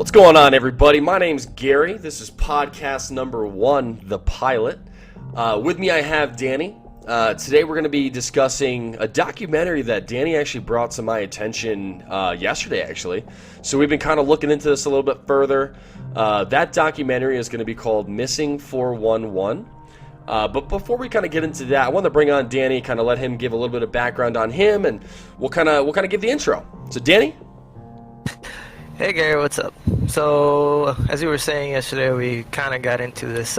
What's going on, everybody? My name's Gary. This is podcast number 1, The Pilot. With me I have Danny. Today we're going to be discussing a documentary that Danny actually brought to my attention yesterday, actually. So we've been kind of looking into this a little bit further. That documentary is going to be called Missing 411. But before we kind of get into that, I want to bring on Danny, kind of let him give a little bit of background on him, and we'll kind of give the intro. So Danny? Hey Gary, what's up? So, as you were saying yesterday, we kind of got into this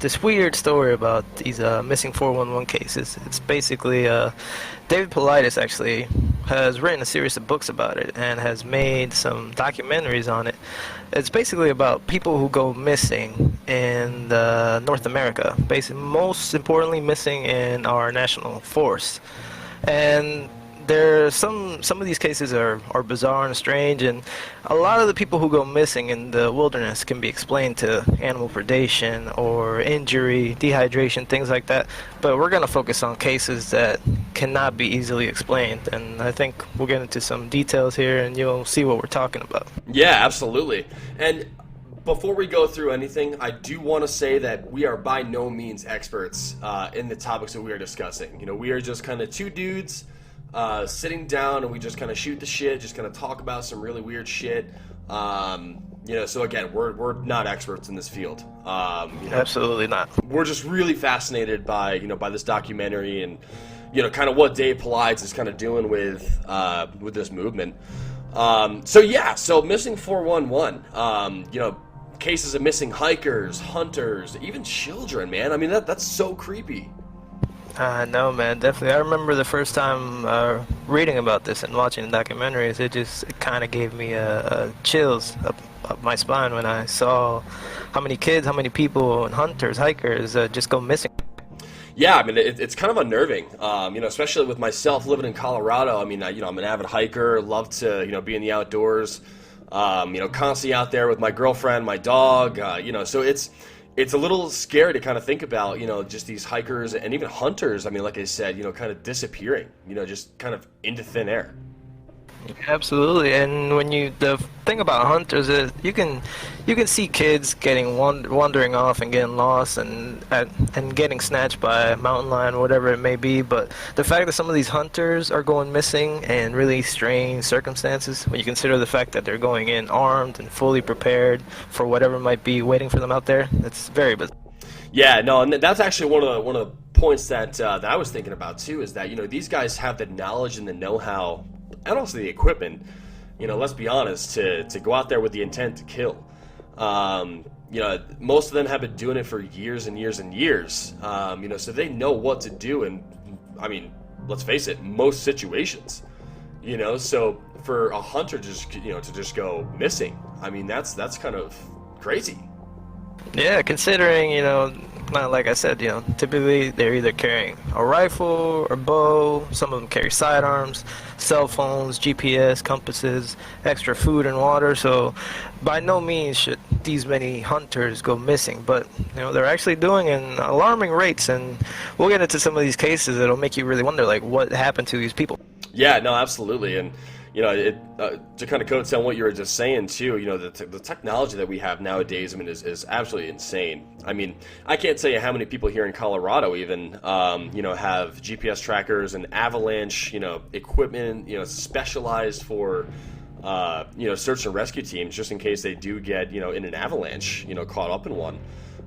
this weird story about these missing 411 cases. It's basically David Paulides actually has written a series of books about it and has made some documentaries on it. It's basically about people who go missing in North America, basically most importantly missing in our national forest. And some of these cases are bizarre and strange, and a lot of the people who go missing in the wilderness can be explained to animal predation or injury, dehydration, things like that. But we're going to focus on cases that cannot be easily explained, and I think we'll get into some details here and you'll see what we're talking about. Yeah, absolutely. And before we go through anything, I do want to say that we are by no means experts in the topics that we are discussing. You know, we are just kind of two dudes sitting down, and we just kind of shoot the shit, just kind of talk about some really weird shit. So again, we're not experts in this field. Absolutely not. We're just really fascinated by this documentary and kind of what Dave Paulides is kind of doing with this movement. So Missing 411. Cases of missing hikers, hunters, even children. Man, I mean that's so creepy. No, man, definitely. I remember the first time reading about this and watching the documentaries. It kind of gave me chills up my spine when I saw how many kids, how many people, and hunters, hikers just go missing. Yeah, I mean, it's kind of unnerving, especially with myself living in Colorado. I mean, I'm an avid hiker, love to, be in the outdoors, constantly out there with my girlfriend, my dog, so it's a little scary to kind of think about, just these hikers and even hunters. I mean, like I said, kind of disappearing, just kind of into thin air. Absolutely, and the thing about hunters is you can see kids getting wandering off and getting lost and getting snatched by a mountain lion, whatever it may be. But the fact that some of these hunters are going missing in really strange circumstances, when you consider the fact that they're going in armed and fully prepared for whatever might be waiting for them out there, that's very bizarre. Yeah, no, and that's actually one of the points that I was thinking about too. Is that these guys have the knowledge and the know-how, and also the equipment, let's be honest, to go out there with the intent to kill. Most of them have been doing it for years and years and years, so they know what to do. And I mean, let's face it, most situations, so for a hunter to just go missing, I mean, that's kind of crazy. Yeah, considering, like I said, typically they're either carrying a rifle or bow, some of them carry sidearms, cell phones, GPS, compasses, extra food and water, so by no means should these many hunters go missing, but, they're actually doing in alarming rates, and we'll get into some of these cases that'll make you really wonder, like, what happened to these people. Yeah, no, absolutely, and to kind of coat on what you were just saying too, the technology that we have nowadays, I mean, is absolutely insane. I mean, I can't tell you how many people here in Colorado even, have GPS trackers and avalanche, equipment, specialized for, search and rescue teams, just in case they do get, in an avalanche, caught up in one.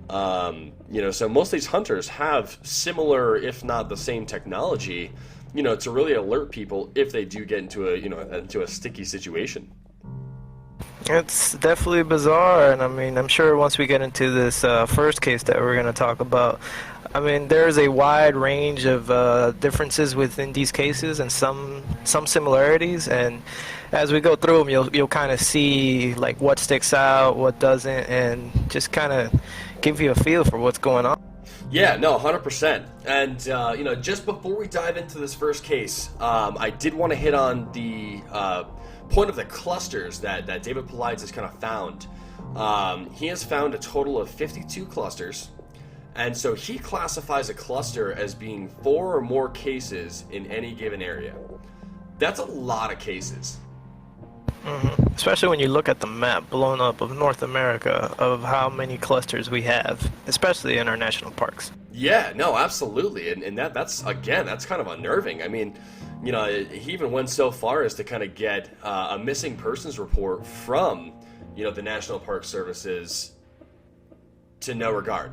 So most of these hunters have similar, if not the same technology, to really alert people if they do get into a sticky situation. It's definitely bizarre, and I mean, I'm sure once we get into this first case that we're going to talk about, I mean, there's a wide range of differences within these cases and some similarities, and as we go through them, you'll kind of see like what sticks out, what doesn't, and just kind of give you a feel for what's going on. Yeah, no, 100%. And, just before we dive into this first case, I did want to hit on the point of the clusters that David Paulides has kind of found. He has found a total of 52 clusters, and so he classifies a cluster as being 4 or more cases in any given area. That's a lot of cases. Especially when you look at the map blown up of North America, of how many clusters we have, especially in our national parks. Yeah, no, absolutely, and that's again, that's kind of unnerving. I mean, he even went so far as to kind of get a missing persons report from, the National Park Services to no regard.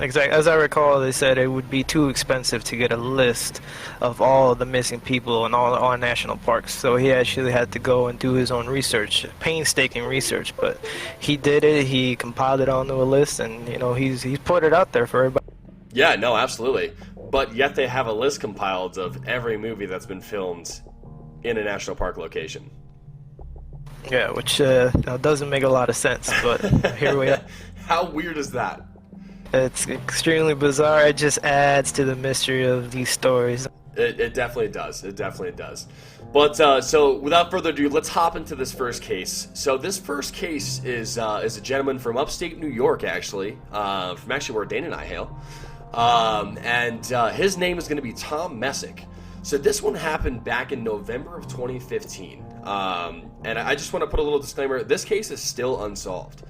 Exactly. As I recall, they said it would be too expensive to get a list of all the missing people in all our national parks. So he actually had to go and do his own research, painstaking research. But he did it. He compiled it onto a list, and he's put it out there for everybody. Yeah, no, absolutely. But yet they have a list compiled of every movie that's been filmed in a national park location. Yeah, which doesn't make a lot of sense. But here we are. How weird is that? It's extremely bizarre. It just adds to the mystery of these stories. It definitely does. It definitely does. But so without further ado, let's hop into this first case. So this first case is a gentleman from upstate New York, actually, from actually where Dana and I hail, and his name is going to be Tom Messick. So this one happened back in November of 2015, and I just want to put a little disclaimer: this case is still unsolved.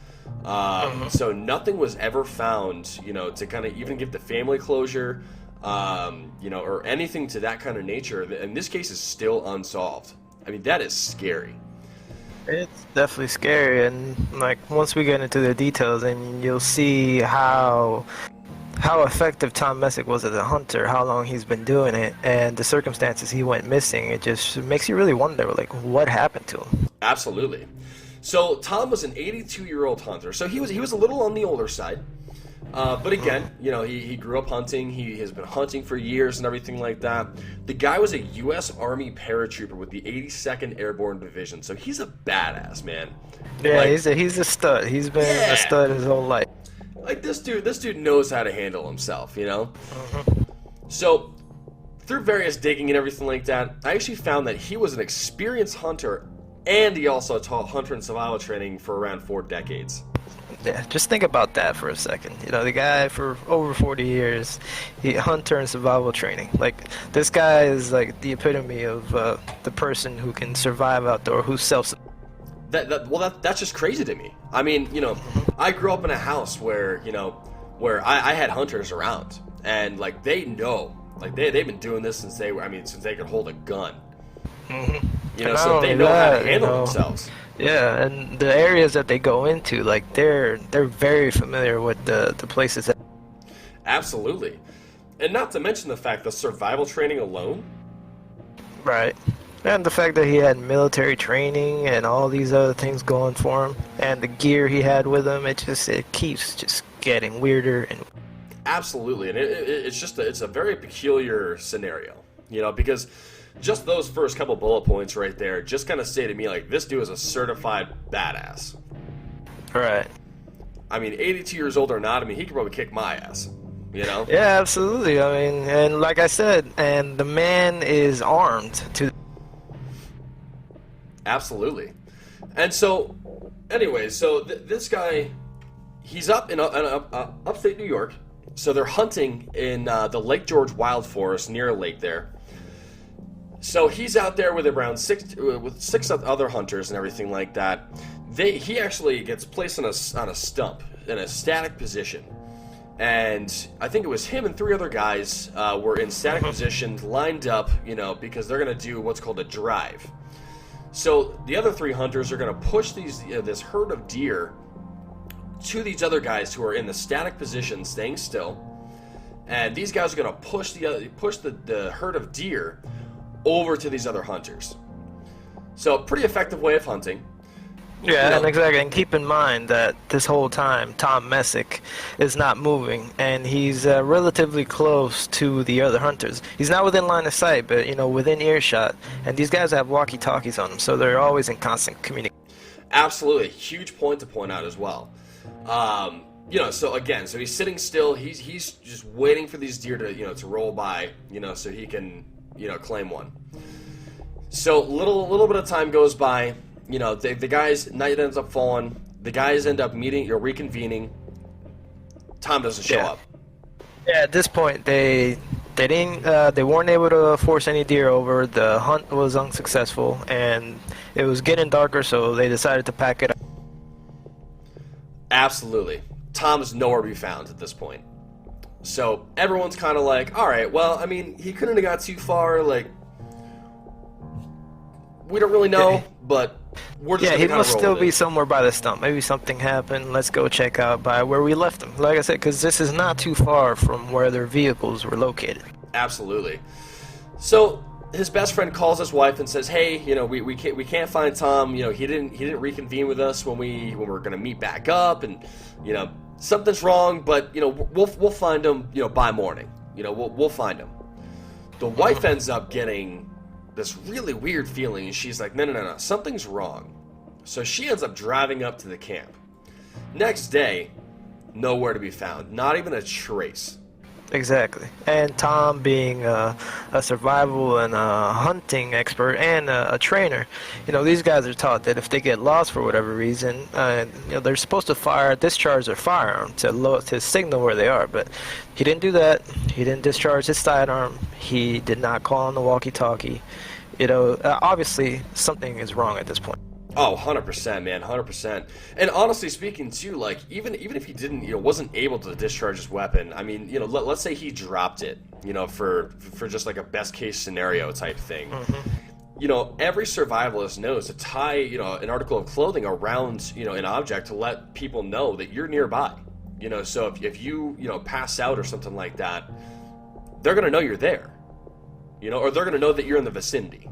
So nothing was ever found, to kind of even give the family closure, or anything to that kind of nature. And this case is still unsolved. I mean, that is scary. It's definitely scary, and once we get into the details, and you'll see how effective Tom Messick was as a hunter, how long he's been doing it, and the circumstances he went missing. It just makes you really wonder, what happened to him. Absolutely. So Tom was an 82-year-old hunter, so he was a little on the older side, but again, he grew up hunting. He has been hunting for years and everything like that. The guy was a U.S. Army paratrooper with the 82nd Airborne Division, so he's a badass, man. Yeah, he's a stud. He's been a stud his whole life. This dude knows how to handle himself, So through various digging and everything like that, I actually found that he was an experienced hunter. And he also taught hunter and survival training for around 4 decades. Yeah, just think about that for a second. The guy for over 40 years, he hunter and survival training. This guy is the epitome of the person who can survive outdoor, who's self. That's just crazy to me. I mean, I grew up in a house where I had hunters around, and they know, they've been doing this since they could hold a gun. So they know how to handle themselves. Yeah, and the areas that they go into, they're very familiar with the places. Absolutely, and not to mention the fact the survival training alone. Right, and the fact that he had military training and all these other things going for him, and the gear he had with him, it keeps just getting weirder and. Absolutely, and it's a very peculiar scenario, because. Just those first couple bullet points right there just kind of say to me, this dude is a certified badass. Right. I mean, 82 years old or not, he could probably kick my ass, Yeah, absolutely. And like I said, and the man is armed to... Absolutely. And so, anyway, this guy, he's up in upstate New York, so they're hunting in the Lake George Wild Forest near a lake there. So he's out there with around six other hunters and everything like that. He actually gets placed on a stump in a static position, and I think it was him and 3 other guys were in static position, lined up, because they're gonna do what's called a drive. So the other 3 hunters are gonna push this herd of deer to these other guys who are in the static position, staying still, and these guys are gonna push the herd of deer over to these other hunters. So pretty effective way of hunting. Yeah, and exactly. And keep in mind that this whole time, Tom Messick is not moving, and he's relatively close to the other hunters. He's not within line of sight, but within earshot. And these guys have walkie-talkies on them, so they're always in constant communication. Absolutely, huge point to point out as well. So he's sitting still. He's just waiting for these deer to roll by, so he can. Claim one. So little bit of time goes by. The guys, night ends up falling. The guys end up meeting or reconvening. Tom doesn't show up. Yeah, at this point they They didn't. They weren't able to force any deer over. The hunt was unsuccessful, and it was getting darker, so they decided to pack it up. Absolutely. Tom is nowhere to be found at this point. So everyone's kind of like, all right, well, I mean, he couldn't have got too far. Like, we don't really know, but we're just he must still be it. somewhere by the stump. Maybe something happened. Let's go check out by where we left him. Like I said, because this is not too far from where their vehicles were located. Absolutely. So his best friend calls his wife and says, "Hey, you know, we can't find Tom. You know, he didn't reconvene with us when we were going to meet back up, and you know, something's wrong. But you know, we'll find him. You know, by morning. You know, we'll find him." The wife ends up getting this really weird feeling, and she's like, no, something's wrong. So she ends up driving up to the camp. Next day, nowhere to be found. Not even a trace. Exactly. And Tom, being a survival and a hunting expert and a trainer, you know, these guys are taught that if they get lost for whatever reason, you know, they're supposed to discharge their firearm to signal where they are. But he didn't do that. He didn't discharge his sidearm. He did not call on the walkie-talkie. You know, obviously something is wrong at this point. Oh, 100%, man, 100%. And honestly speaking, too, like, even if he didn't, you know, wasn't able to discharge his weapon, I mean, you know, let's say he dropped it, you know, for just like a best-case scenario type thing. Mm-hmm. You know, every survivalist knows to tie, you know, an article of clothing around, you know, an object to let people know that you're nearby. You know, so if you, you know, pass out or something like that, they're going to know you're there. You know, or they're going to know that you're in the vicinity.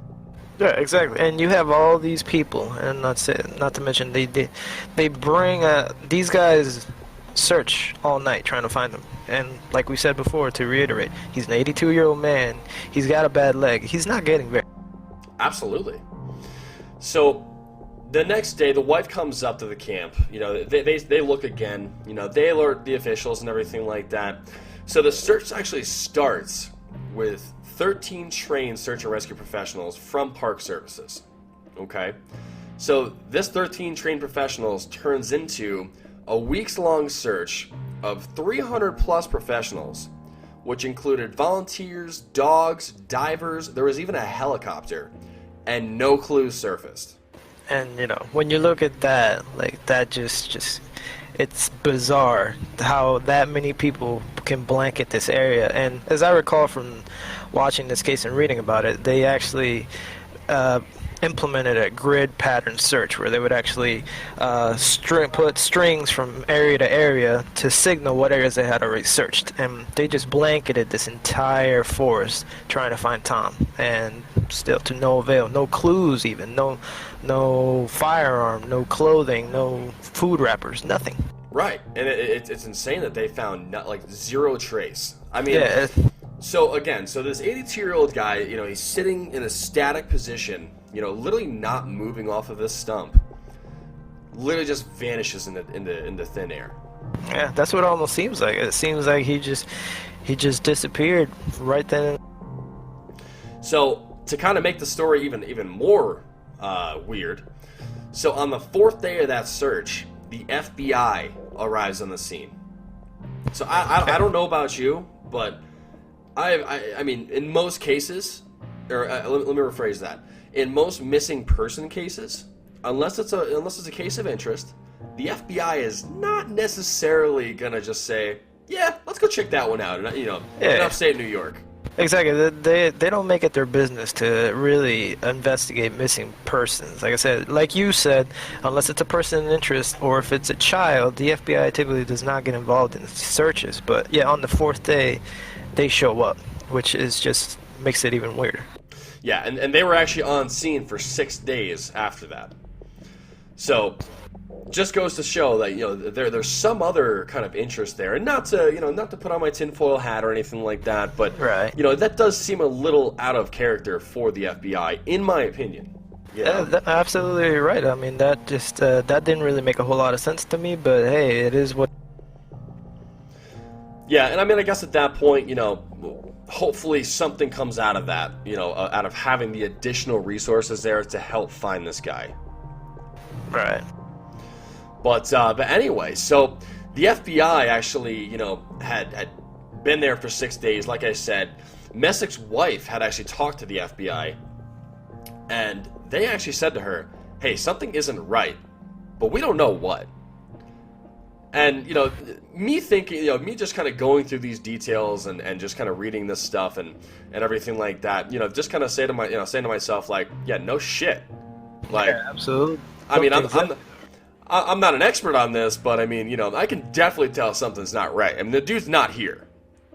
Yeah, exactly. And you have all these people, and not to mention they bring these guys search all night trying to find him. And like we said before, to reiterate, he's an 82-year-old man. He's got a bad leg. He's not getting very. Absolutely. So the next day, the wife comes up to the camp. You know, they look again. You know, they alert the officials and everything like that. So the search actually starts with 13 trained search and rescue professionals from Park Services. Okay? So this 13 trained professionals turns into a weeks-long search of 300 plus professionals, which included volunteers, dogs, divers, there was even a helicopter, and no clues surfaced. And you know, when you look at that, like that just it's bizarre how that many people can blanket this area. And as I recall from watching this case and reading about it, they actually implemented a grid pattern search where they would actually put strings from area to area to signal what areas they had already searched. And they just blanketed this entire forest trying to find Tom, and still to no avail. No clues even, no firearm, no clothing, no food wrappers, nothing. Right, and it's insane that they found like zero trace. I mean, yeah. So again, this 82-year-old guy, you know, he's sitting in a static position, you know, literally not moving off of this stump. Literally just vanishes in the thin air. Yeah, that's what it almost seems like. It seems like he just disappeared right then. So to kind of make the story even more weird, so on the fourth day of that search, the FBI arrives on the scene. So I don't know about you, but I mean, in most cases, or let me rephrase that. In most missing person cases, unless it's a case of interest, the FBI is not necessarily gonna just say, "Yeah, let's go check that one out." You know, in upstate New York. Exactly. They don't make it their business to really investigate missing persons. Like I said, like you said, unless it's a person of interest or if it's a child, the FBI typically does not get involved in searches. But yeah, on the fourth day, they show up, which is just makes it even weirder. Yeah, and they were actually on scene for 6 days after that. So just goes to show that, you know, there's some other kind of interest there, and not to put on my tinfoil hat or anything like that, but right. You know, that does seem a little out of character for the FBI, in my opinion. Yeah, absolutely right. I mean, that just that didn't really make a whole lot of sense to me, but hey, it is what. Yeah, and I mean, I guess at that point, you know, hopefully something comes out of that, you know, out of having the additional resources there to help find this guy. Right. But anyway, so the FBI actually, you know, had been there for 6 days. Like I said, Messick's wife had actually talked to the FBI, and they actually said to her, hey, something isn't right, but we don't know what. And, you know, me thinking, you know, me just kind of going through these details and just kind of reading this stuff and everything like that, you know, just kind of saying to myself, like, yeah, no shit. Like, Yeah, absolutely. I mean, I'm not an expert on this, but I mean, you know, I can definitely tell something's not right. I mean, the dude's not here.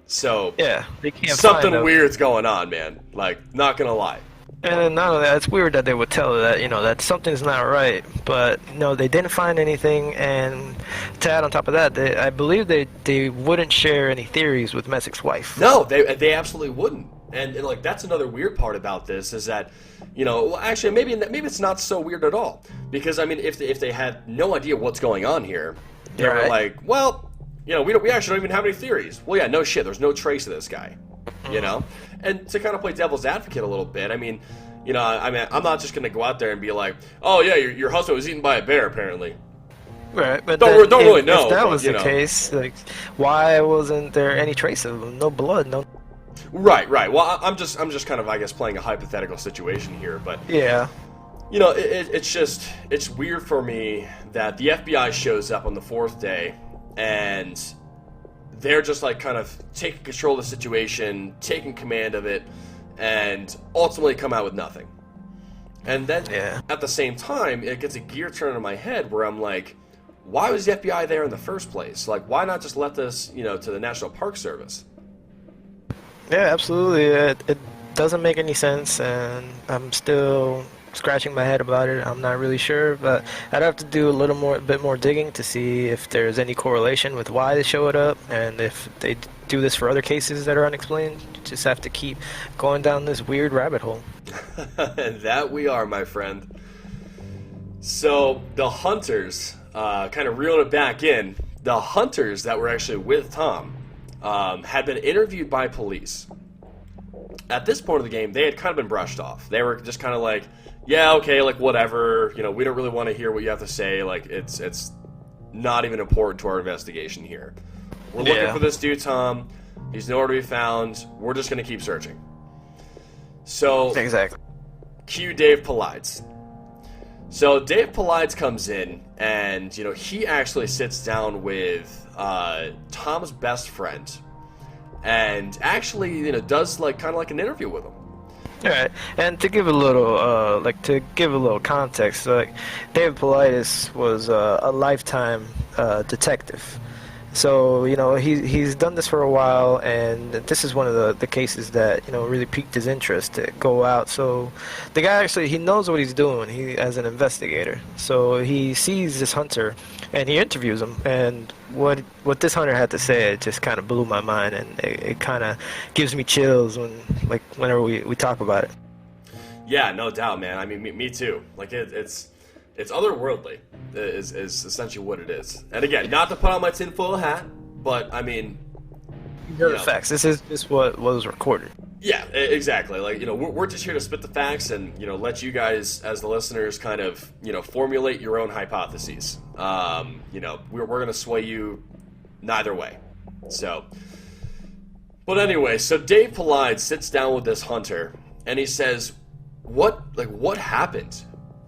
So, Yeah, they can't something find him. weird's going on, man. Like, not gonna lie. And then not only that, it's weird that they would tell her that, you know, that something's not right. But, no, they didn't find anything. And to add on top of that, I believe they wouldn't share any theories with Messick's wife. No, they absolutely wouldn't. And like, that's another weird part about this is that, you know, well, actually, maybe it's not so weird at all. Because, I mean, if they had no idea what's going on here, they were like, well, you know, we actually don't even have any theories. Well, yeah, no shit, there's no trace of this guy. You know? And to kind of play devil's advocate a little bit, I mean, you know, I mean, I'm not just going to go out there and be like, oh, yeah, your husband was eaten by a bear, apparently. Right, but don't really know. If that but, was the case, like, why wasn't there any trace of him? No blood, no... Right. Well, I'm just kind of, I guess, playing a hypothetical situation here, but... Yeah. You know, it's weird for me that the FBI shows up on the fourth day, and they're just like kind of taking control of the situation, taking command of it, and ultimately come out with nothing. And then at the same time, it gets a gear turn in my head where I'm like, why was the FBI there in the first place? Like, why not just let this, you know, to the National Park Service? Yeah, absolutely. It doesn't make any sense, and I'm still scratching my head about it. I'm not really sure, but I'd have to do a bit more digging to see if there's any correlation with why they showed up, and if they do this for other cases that are unexplained. Just have to keep going down this weird rabbit hole. And that we are, my friend. So the hunters, kind of reeling it back in, the hunters that were actually with Tom had been interviewed by police. At this point of the game, they had kind of been brushed off. They were just kind of like, yeah, okay, like, whatever, you know, we don't really want to hear what you have to say, like, it's not even important to our investigation here. We're looking for this dude, Tom. He's nowhere to be found. We're just going to keep searching. So, exactly. Cue Dave Paulides. So, Dave Paulides comes in, and, you know, he actually sits down with Tom's best friend, and actually, you know, does, like, kind of like an interview with him. All right, and to give a little context, like, David Paulides was a lifetime detective. So, you know, he's done this for a while, and this is one of the cases that, you know, really piqued his interest to go out. So the guy actually, he knows what he's doing, as an investigator. So he sees this hunter, and he interviews him, and what this hunter had to say, it just kind of blew my mind, and it kind of gives me chills whenever we talk about it. Yeah, no doubt, man. I mean, me too. Like, it's otherworldly, is essentially what it is. And again, not to put on my tinfoil hat, but I mean, the facts. This is just what was recorded. Yeah, exactly. Like, you know, we're just here to spit the facts and, you know, let you guys, as the listeners, kind of, you know, formulate your own hypotheses. You know, we're going to sway you neither way. So, but anyway, so Dave Paulides sits down with this hunter, and he says, what happened?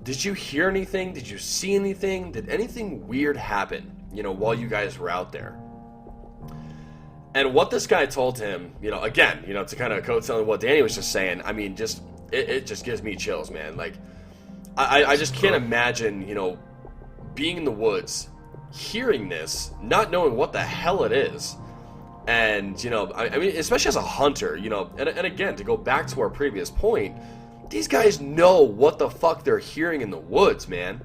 Did you hear anything? Did you see anything? Did anything weird happen, you know, while you guys were out there? And what this guy told him, you know, again, you know, to kind of co-tell what Danny was just saying, I mean, just it just gives me chills, man. Like, I just can't imagine, you know, being in the woods, hearing this, not knowing what the hell it is. And, you know, I mean, especially as a hunter, you know, and again, to go back to our previous point, these guys know what the fuck they're hearing in the woods, man.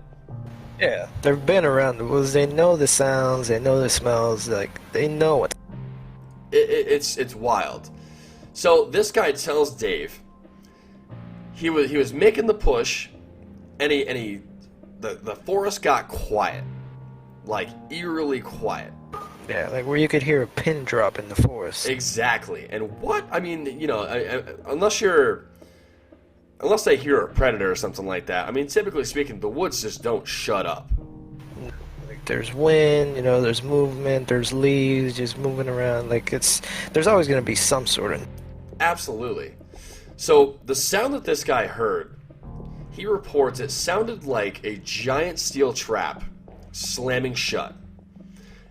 Yeah, they've been around the woods. They know the sounds. They know the smells. Like, they know what. It's wild. So this guy tells Dave he was making the push, and the forest got quiet, like eerily quiet. Yeah, like where you could hear a pin drop in the forest. Exactly. And what I mean, you know, unless they hear a predator or something like that. I mean, typically speaking, the woods just don't shut up. Like, there's wind, you know, there's movement, there's leaves just moving around. Like, there's always going to be some sort of... absolutely. So the sound that this guy heard, he reports it sounded like a giant steel trap slamming shut.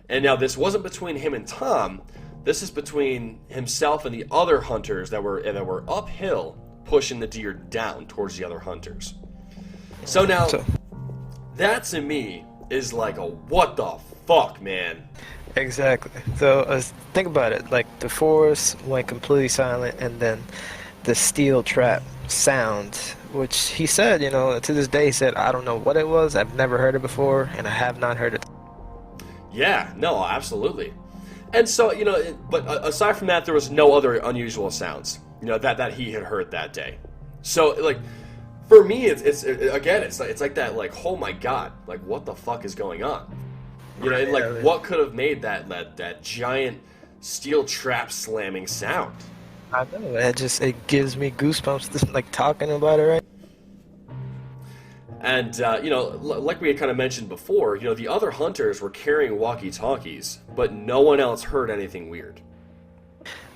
And now this wasn't between him and Tom. This is between himself and the other hunters that were uphill pushing the deer down towards the other hunters. So now, that to me is like a what the fuck, man. Exactly. So think about it. Like the forest went completely silent, and then the steel trap sound, which he said, to this day, he said, I don't know what it was. I've never heard it before, and I have not heard it. Yeah, no, absolutely. And so, but aside from that, there was no other unusual sounds, that he had heard that day. So, like, for me, it's like that, like, oh my god, like, what the fuck is going on? And like, what could have made that giant steel trap slamming sound? I know, it gives me goosebumps just, like, talking about it, right? And, like we had kind of mentioned before, the other hunters were carrying walkie-talkies, but no one else heard anything weird.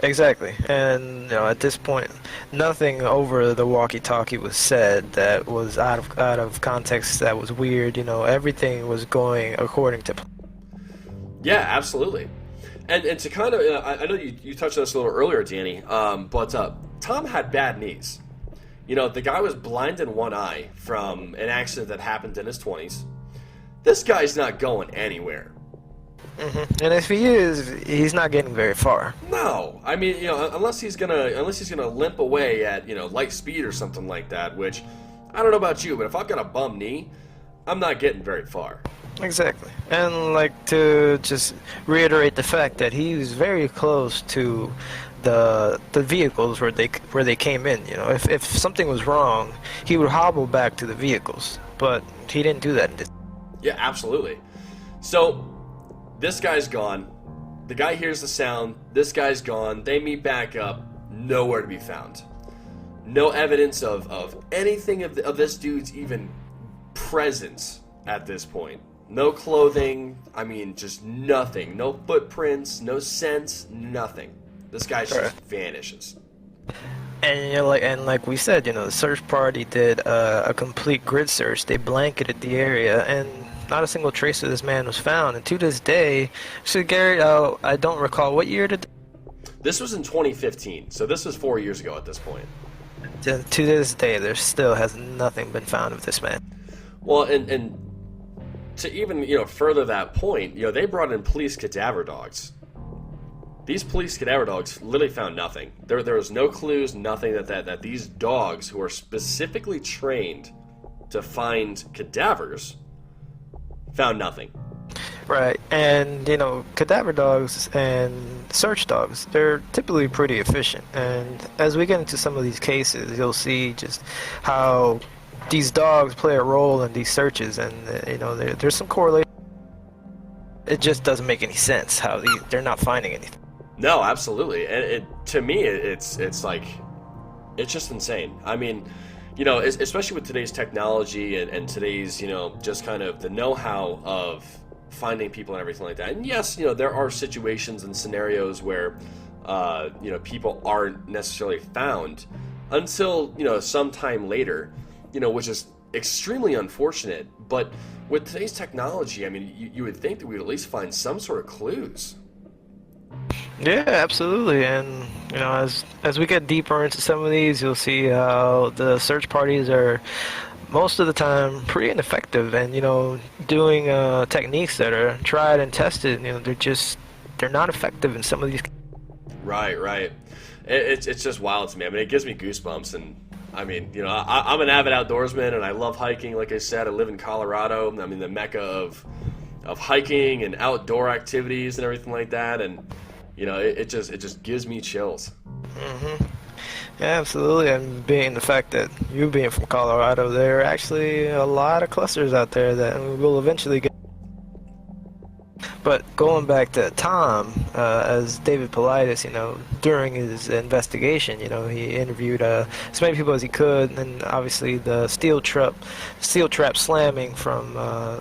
Exactly. And, at this point, nothing over the walkie-talkie was said that was out of context, that was weird. Everything was going according to plan. Yeah, absolutely. And to kind of, I know you touched on this a little earlier, Danny, but Tom had bad knees. The guy was blind in one eye from an accident that happened in his 20s. This guy's not going anywhere. Mm-hmm. And if he is, he's not getting very far. No, I mean, unless he's gonna limp away at light speed or something like that. Which I don't know about you, but if I've got a bum knee, I'm not getting very far. Exactly. And like to just reiterate the fact that he was very close to the vehicles where they came in. If something was wrong, he would hobble back to the vehicles, but he didn't do that. Yeah, absolutely. So this guy's gone. The guy hears the sound. This guy's gone. They meet back up. Nowhere to be found. No evidence of anything of this dude's even presence at this point. No clothing. I mean, just nothing. No footprints. No scent. Nothing. This guy just vanishes. And like we said, the search party did a complete grid search. They blanketed the area, and not a single trace of this man was found. And to this day, so Gary, I don't recall what year did. This was in 2015, so this was 4 years ago at this point. To this day, there still has nothing been found of this man. Well, and to even further that point, they brought in police cadaver dogs. These police cadaver dogs literally found nothing. There was no clues, nothing that these dogs, who are specifically trained to find cadavers, found nothing. Right, and cadaver dogs and search dogs, they're typically pretty efficient. And as we get into some of these cases, you'll see just how these dogs play a role in these searches, and there's some correlation. It just doesn't make any sense how they're not finding anything. No, absolutely. And to me, it's like, it's just insane. I mean, especially with today's technology and today's, just kind of the know-how of finding people and everything like that. And yes, there are situations and scenarios where, people aren't necessarily found until, sometime later, which is extremely unfortunate. But with today's technology, I mean, you would think that we would at least find some sort of clues. Yeah, absolutely. And as we get deeper into some of these, you'll see how the search parties are most of the time pretty ineffective, and doing techniques that are tried and tested, they're not effective in some of these. Right. It's just wild to me. I mean, it gives me goosebumps. And I mean, I'm an avid outdoorsman, and I love hiking. Like I said, I live in Colorado. I mean, the mecca of hiking and outdoor activities and everything like that. And it just gives me chills. Mm-hmm. Yeah, absolutely. And being the fact that you being from Colorado, there are actually a lot of clusters out there that we will eventually get. But going back to Tom, as David Paulides, during his investigation, he interviewed as many people as he could, and obviously the steel trap slamming from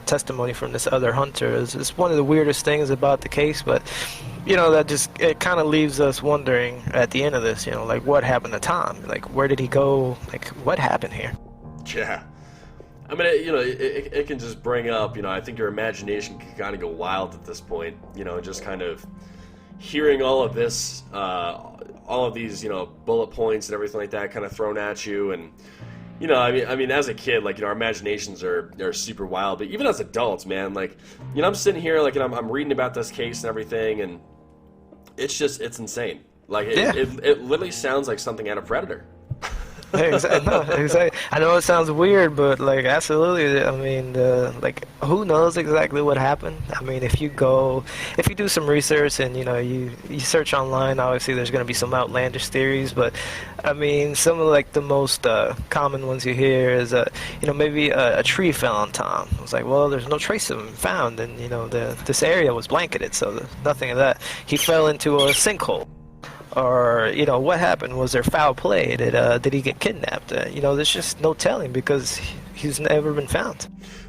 testimony from this other hunter is one of the weirdest things about the case. But that just, it kind of leaves us wondering at the end of this, like what happened to Tom? Like, where did he go? Like, what happened here? Yeah. I mean, it can just bring up, I think your imagination can kind of go wild at this point, just kind of hearing all of this, all of these, bullet points and everything like that kind of thrown at you. And, I mean, as a kid, like, our imaginations are super wild. But even as adults, man, like, I'm sitting here, like, and I'm reading about this case and everything, and it's insane. Like, it literally sounds like something out of Predator. Exactly. No, exactly. I know it sounds weird, but like absolutely. I mean, like who knows exactly what happened? I mean, if you do some research and you search online, obviously there's going to be some outlandish theories. But I mean, some of like the most common ones you hear is maybe a tree fell on Tom. It's like, well, there's no trace of him found, and this area was blanketed, so there's nothing of that. He fell into a sinkhole. Or, what happened? Was there foul play? Did he get kidnapped? There's just no telling because he's never been found.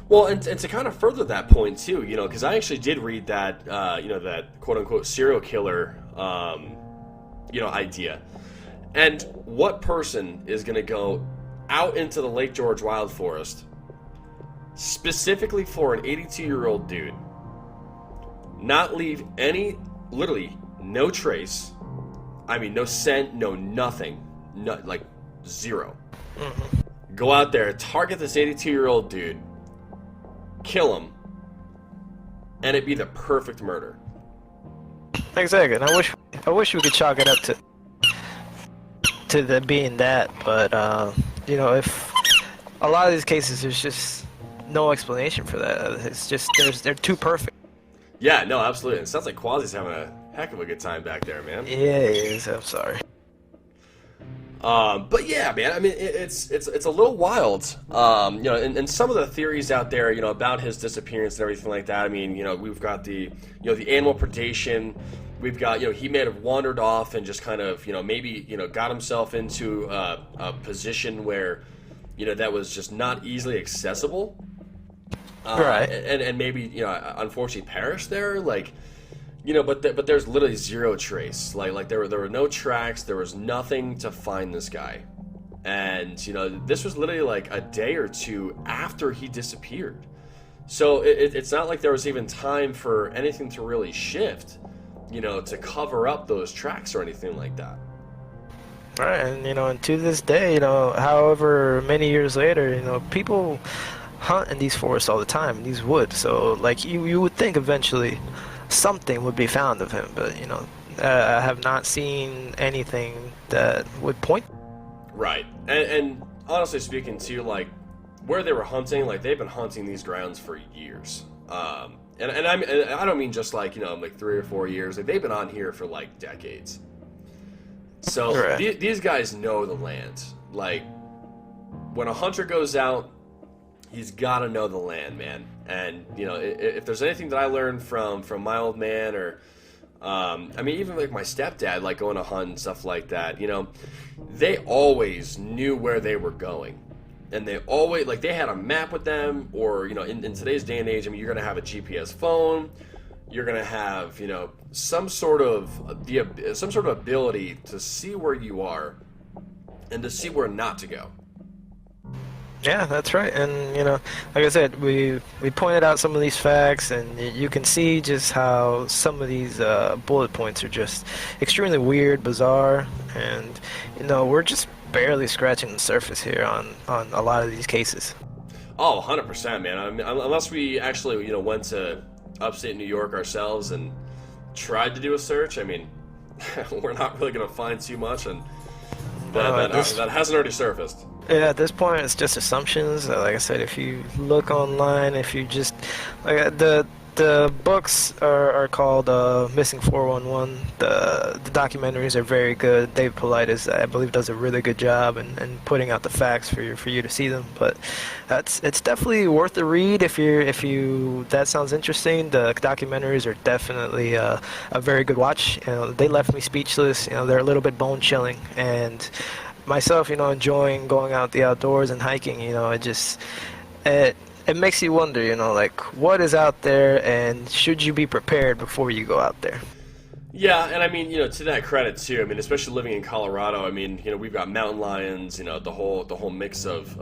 Well, and to kind of further that point, too, because I actually did read that, that quote-unquote serial killer, idea. And what person is going to go out into the Lake George Wild Forest specifically for an 82-year-old dude, not leave literally no trace, I mean, no scent, no nothing, like zero. Mm-hmm. Go out there, target this 82-year-old dude, kill him, and it'd be the perfect murder. Exactly. And I wish we could chalk it up to the being that, but if a lot of these cases, there's just no explanation for that. It's just they're too perfect. Yeah, no, absolutely. It sounds like Quasi's having a heck of a good time back there, man. Yeah, he is. I'm sorry. But yeah, man. I mean, it's a little wild. And some of the theories out there, about his disappearance and everything like that. I mean, we've got the animal predation. We've got, he may have wandered off and just kind of, maybe, got himself into a position where, that was just not easily accessible. Right. And maybe, unfortunately perished there, like. But there's literally zero trace. Like there were no tracks. There was nothing to find this guy, and this was literally like a day or two after he disappeared. So it's not like there was even time for anything to really shift, to cover up those tracks or anything like that. Right, and to this day, however many years later, people hunt in these forests all the time, in these woods. So like you would think eventually something would be found of him, but I have not seen anything that would point. Right, and honestly speaking, too, like where they were hunting, like they've been hunting these grounds for years. And I don't mean just like like 3 or 4 years. Like they've been on here for like decades. So right. These guys know the land. Like when a hunter goes out, he's got to know the land, man. And if there's anything that I learned from my old man, or I mean, even like my stepdad, like going to hunt and stuff like that, they always knew where they were going, and they always they had a map with them, or in today's day and age, I mean, you're gonna have a GPS phone, you're gonna have some sort of ability to see where you are and to see where not to go. Yeah, that's right. And like I said, we pointed out some of these facts, and you can see just how some of these bullet points are just extremely weird, bizarre, and we're just barely scratching the surface here on a lot of these cases. Oh, 100%, man. I mean, unless we actually went to upstate New York ourselves and tried to do a search, I mean, we're not really going to find too much, and that hasn't already surfaced. Yeah, at this point, it's just assumptions. Like I said, if you look online, if you just the books are called Missing 411. The documentaries are very good. David Paulides, I believe, does a really good job in putting out the facts for you to see them. But it's definitely worth a read if you that sounds interesting. The documentaries are definitely a very good watch. They left me speechless. They're a little bit bone chilling, and myself, enjoying going out the outdoors and hiking, it makes you wonder, like what is out there, and should you be prepared before you go out there? Yeah, and I mean, to that credit too. I mean, especially living in Colorado. I mean, we've got mountain lions. The whole mix of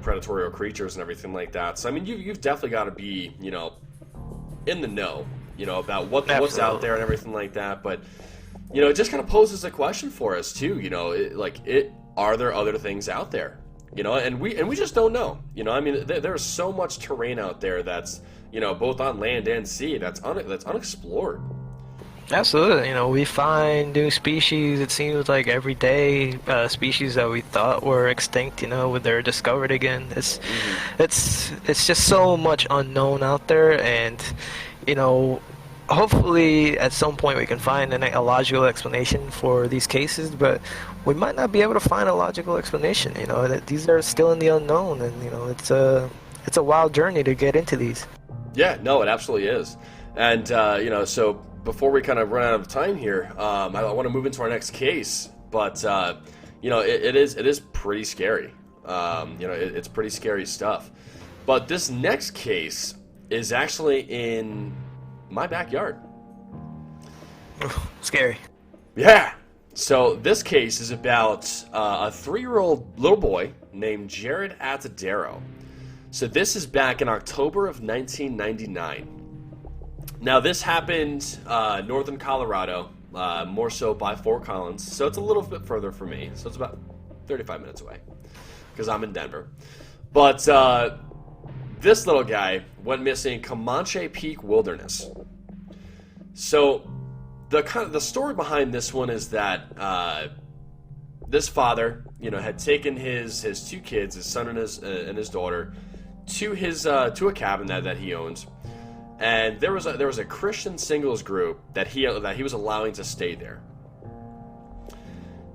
predatory creatures and everything like that. So I mean, you've definitely got to be in the know, about what's out there and everything like that. But it just kind of poses a question for us too. Are there other things out there? And we just don't know. I mean, there's so much terrain out there that's both on land and sea that's unexplored. Absolutely. We find new species. It seems like every day, species that we thought were extinct, they're discovered again. It's just so much unknown out there, and hopefully at some point we can find a logical explanation for these cases, but we might not be able to find a logical explanation. That these are still in the unknown, and it's a wild journey to get into these. Yeah, no, it absolutely is, and so. Before we kind of run out of time here, I want to move into our next case, but it is pretty scary. It's pretty scary stuff. But this next case is actually in my backyard. Scary. Yeah. So this case is about a 3-year-old little boy named Jaryd Atadero. So this is back in October of 1999. Now, this happened northern Colorado, more so by Fort Collins, so it's a little bit further for me. So it's about 35 minutes away, because I'm in Denver. But this little guy went missing in Comanche Peak Wilderness. So the story behind this one is that this father, had taken his 2 kids, his son and his daughter, to a cabin that he owns. And there was a Christian singles group that he was allowing to stay there.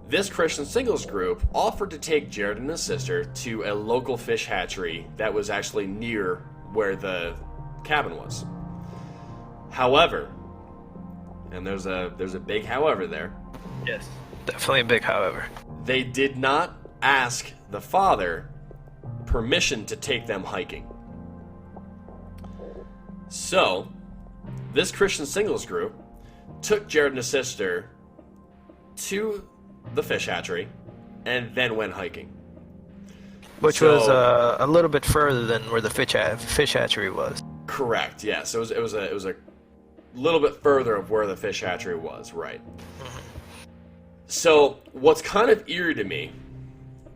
This Christian singles group offered to take Jaryd and his sister to a local fish hatchery that was actually near where the cabin was. However, and there's a big however there. Yes, definitely a big however. They did not ask the father permission to take them hiking. So, this Christian singles group took Jaryd and his sister to the fish hatchery and then went hiking. Which was a little bit further than where the fish hatchery was. Correct, yeah. So it was a little bit further of where the fish hatchery was, right. So, what's kind of eerie to me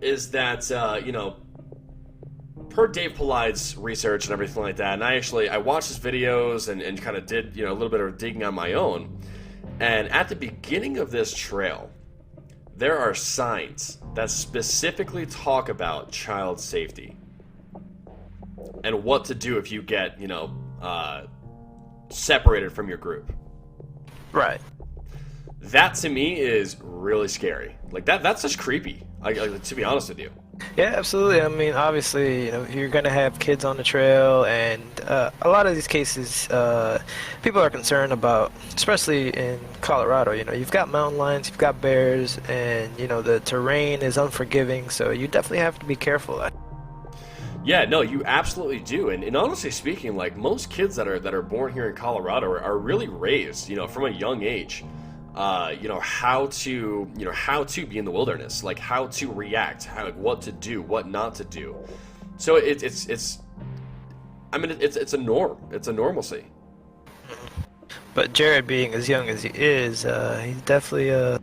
is that, per Dave Paulides' research and everything like that, and I watched his videos and kind of did a little bit of digging on my own, and at the beginning of this trail, there are signs that specifically talk about child safety and what to do if you get separated from your group. Right. That to me is really scary. Like that's just creepy. To be honest with you. Yeah, absolutely. I mean, obviously, you're going to have kids on the trail, and a lot of these cases, people are concerned about, especially in Colorado. You've got mountain lions, you've got bears, and the terrain is unforgiving, so you definitely have to be careful. Yeah, no, you absolutely do. And honestly speaking, like most kids that are born here in Colorado are really raised, from a young age. How to be in the wilderness, like how to react, what to do, what not to do. So it's a norm. It's a normalcy. But Jaryd, being as young as he is, he's definitely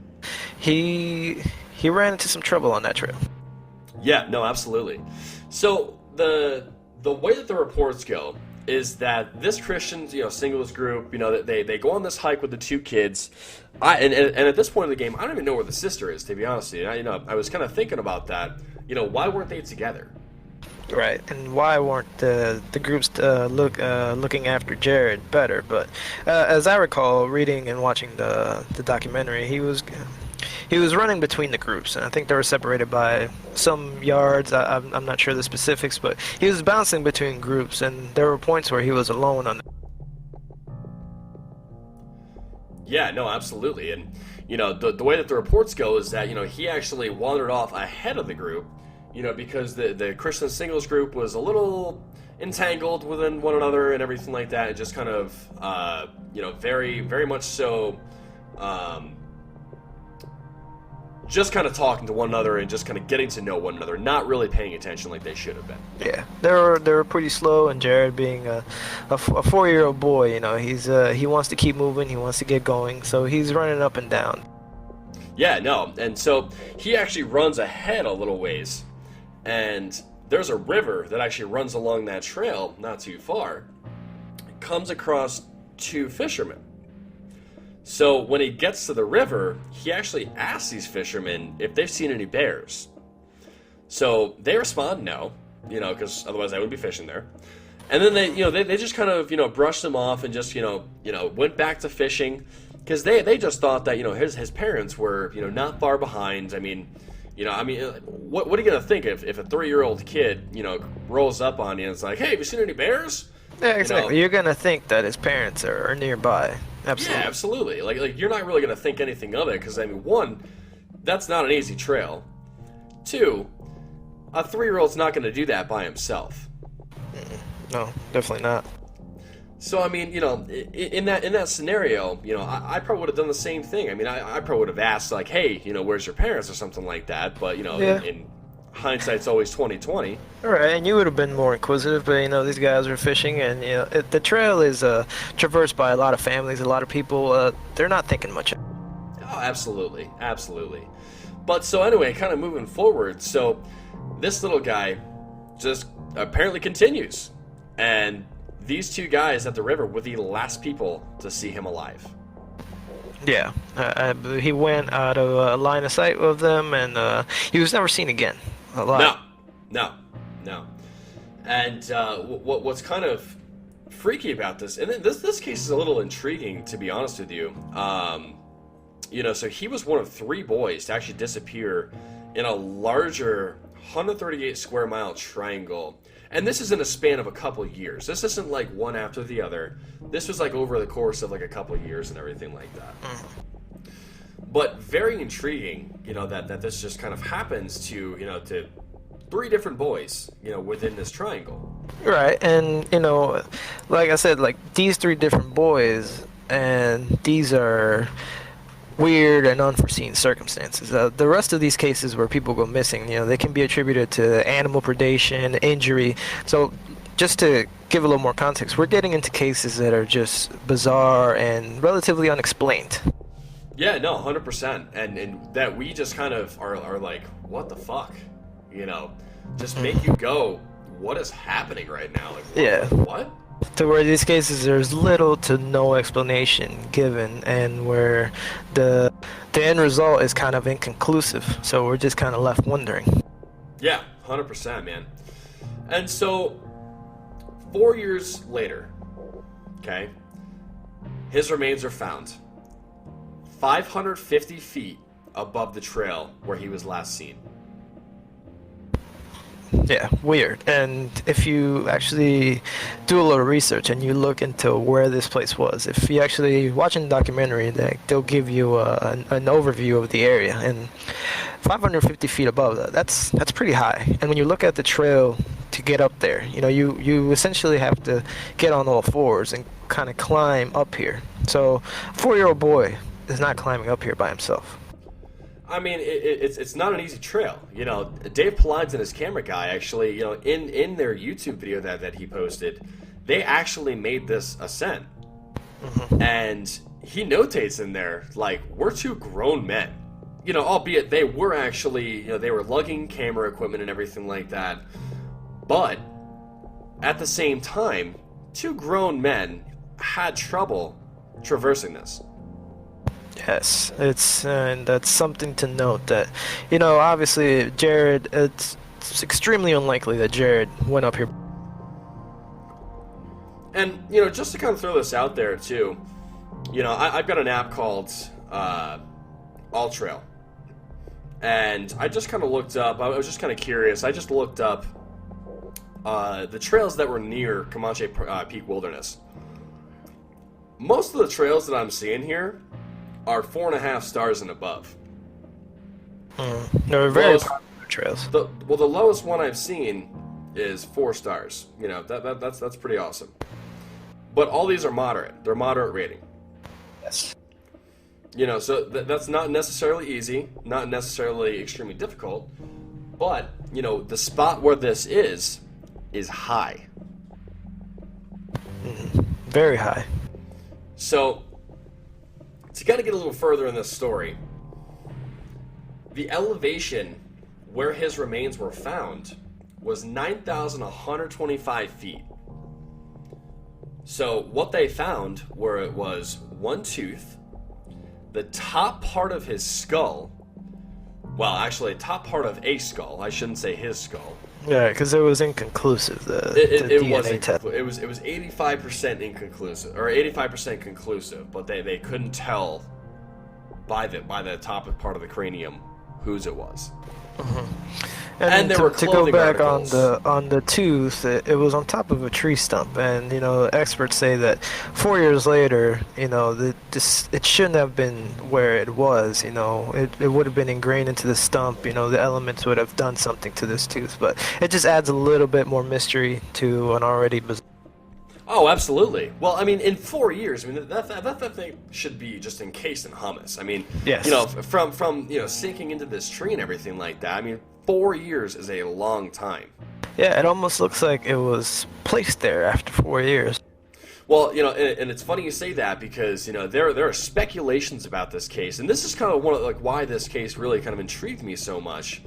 he ran into some trouble on that trail. Yeah, no, absolutely. So the way that the reports go is that this Christian, singles group, they go on this hike with the 2 kids. And at this point in the game, I don't even know where the sister is, to be honest with you. I was kind of thinking about that. Why weren't they together? Right, and why weren't the groups looking after Jaryd better? But as I recall, reading and watching the documentary, he was running between the groups, and I think they were separated by some yards. I'm not sure the specifics, but he was bouncing between groups, and there were points where he was alone on. Yeah, no, absolutely. And, the way that the reports go is that, he actually wandered off ahead of the group, because the Christian singles group was a little entangled within one another and everything like that. And just kind of, very, very much so, just kind of talking to one another and just kind of getting to know one another, not really paying attention like they should have been. Yeah, they were pretty slow, and Jaryd, being a 4-year-old boy, he wants to keep moving, he wants to get going, so he's running up and down. Yeah, no, and so he actually runs ahead a little ways, and there's a river that actually runs along that trail not too far. Comes across 2 fishermen. So when he gets to the river, he actually asks these fishermen if they've seen any bears. So they respond no, because otherwise they wouldn't be fishing there. And then they just kind of, brushed them off and just, went back to fishing, because they just thought that, his parents were, not far behind. What are you going to think if a 3-year-old kid, rolls up on you and it's like, hey, have you seen any bears? Yeah, exactly. You're going to think that his parents are nearby. Absolutely. Yeah, absolutely. Like you're not really going to think anything of it, because, one, that's not an easy trail. 2, a 3-year-old's not going to do that by himself. No, definitely not. So, in that scenario, I probably would have done the same thing. I probably would have asked, like, hey, where's your parents or something like that. But, in hindsight's always 20/20. All right, and you would have been more inquisitive, but these guys are fishing, and the trail is traversed by a lot of families, a lot of people. They're not thinking much. Oh, absolutely, absolutely. But so anyway, kind of moving forward, so this little guy just apparently continues, and these 2 guys at the river were the last people to see him alive. Yeah, he went out of line of sight with them, and he was never seen again. No. And what's kind of freaky about this, and this case is a little intriguing, to be honest with you. So he was one of 3 boys to actually disappear in a larger 138 square mile triangle. And this is in a span of a couple years. This isn't like one after the other. This was like over the course of like a couple years and everything like that. But very intriguing, that this just kind of happens to 3 different boys, within this triangle. Right, and like I said, like these 3 different boys, and these are weird and unforeseen circumstances. The rest of these cases where people go missing, they can be attributed to animal predation, injury. So just to give a little more context, we're getting into cases that are just bizarre and relatively unexplained. Yeah, no, 100%. And that we just kind of are like, what the fuck? Just make you go, what is happening right now? Like, what? To where these cases there's little to no explanation given, and where the end result is kind of inconclusive, so we're just kind of left wondering. Yeah, 100%, man. And so 4 years later, okay, his remains are found 550 feet above the trail where he was last seen. Yeah, weird. And if you actually do a little research and you look into where this place was, if you actually watch a documentary, they'll give you an overview of the area, and 550 feet above that's pretty high. And when you look at the trail to get up there, you essentially have to get on all fours and kind of climb up here. So a 4-year-old boy is not climbing up here by himself. It's not an easy trail. Dave Paulides and his camera guy actually, in their YouTube video that he posted, they actually made this ascent. Mm-hmm. And he notates in there, like, we're 2 grown men. Albeit they were actually, they were lugging camera equipment and everything like that. But at the same time, 2 grown men had trouble traversing this. Yes, and that's something to note that, obviously Jaryd, it's extremely unlikely that Jaryd went up here. And, just to kind of throw this out there too, I've got an app called All Trail. And I just kind of looked up, I was just kind of curious, I just looked up the trails that were near Comanche Peak Wilderness. Most of the trails that I'm seeing here are 4.5 stars and above. They're very popular trails. The lowest one I've seen is 4 stars. That's pretty awesome. But all these are moderate. They're moderate rating. Yes. So that's not necessarily easy, not necessarily extremely difficult, but, the spot where this is high. Very high. So, to kind of get a little further in this story, the elevation where his remains were found was 9,125 feet. So, what they found was one tooth, the top part of his skull. Well, actually, top part of a skull. I shouldn't say his skull. Yeah, because it was inconclusive. The DNA test. It was 85% inconclusive, or 85% conclusive, but they couldn't tell by the top part of the cranium whose it was. And there were to go back articles. on the tooth, it was on top of a tree stump, and experts say that 4 years later, it shouldn't have been where it was. It would have been ingrained into the stump. The elements would have done something to this tooth, but it just adds a little bit more mystery to an already bizarre. Oh, absolutely. Well, I mean, in 4 years, that thing should be just encased in hummus. I mean, yes. From sinking into this tree and everything like that. I mean, 4 years is a long time. Yeah, it almost looks like it was placed there after 4 years. Well, and it's funny you say that because there are speculations about this case, and this is kind of one of why this case really kind of intrigued me so much.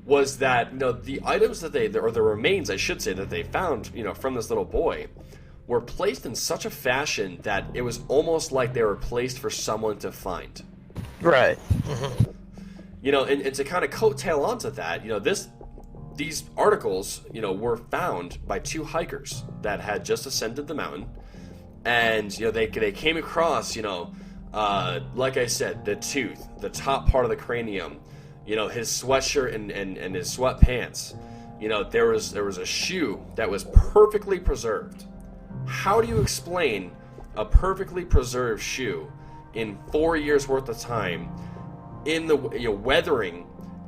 Was that the items that or the remains, I should say, that they found from this little boy were placed in such a fashion that it was almost like they were placed for someone to find. Right. And to kind of coattail onto that, these articles, were found by two hikers that had just ascended the mountain, and they came across, like I said, the tooth, the top part of the cranium, his sweatshirt and his sweatpants. There was a shoe that was perfectly preserved. How do you explain a perfectly preserved shoe in 4 years worth of time in the weathering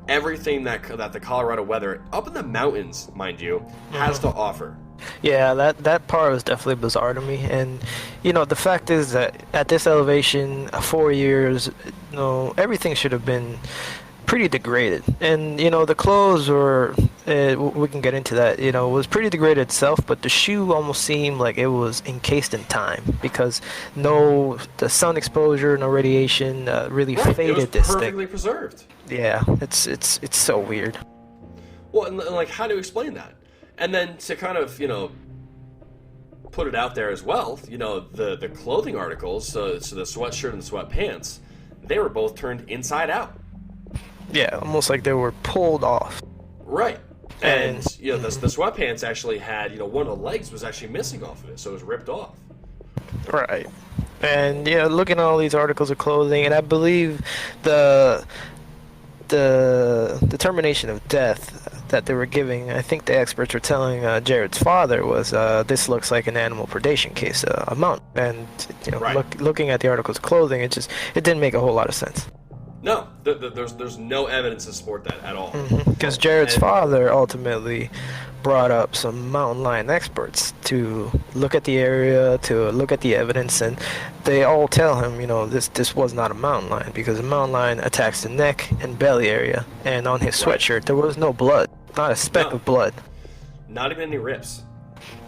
everything that the Colorado weather up in the mountains, mind you, has to offer? Yeah, that part was definitely bizarre to me, and the fact is that at this elevation, 4 years, everything should have been pretty degraded, and the clothes were we can get into that, was pretty degraded itself, but the shoe almost seemed like it was encased in time because the sun exposure, no radiation really faded this thing. Perfectly preserved. Yeah, it's so weird. Well, and how do you explain that? And then to kind of put it out there as well, the clothing articles, so the sweatshirt and the sweatpants, they were both turned inside out. Yeah, almost like they were pulled off. Right. And the sweatpants actually had, one of the legs was actually missing off of it, so it was ripped off. Right. And looking at all these articles of clothing, and I believe the determination of death that they were giving, I think the experts were telling Jaryd's father was this looks like an animal predation case, a mountain. And right. Looking at the articles of clothing, it didn't make a whole lot of sense. No, there's no evidence to support that at all. Because Jaryd's father ultimately brought up some mountain lion experts to look at the area, to look at the evidence, and they all tell him, this was not a mountain lion because a mountain lion attacks the neck and belly area, and on his sweatshirt there was no blood, not a speck of blood. Not even any rips.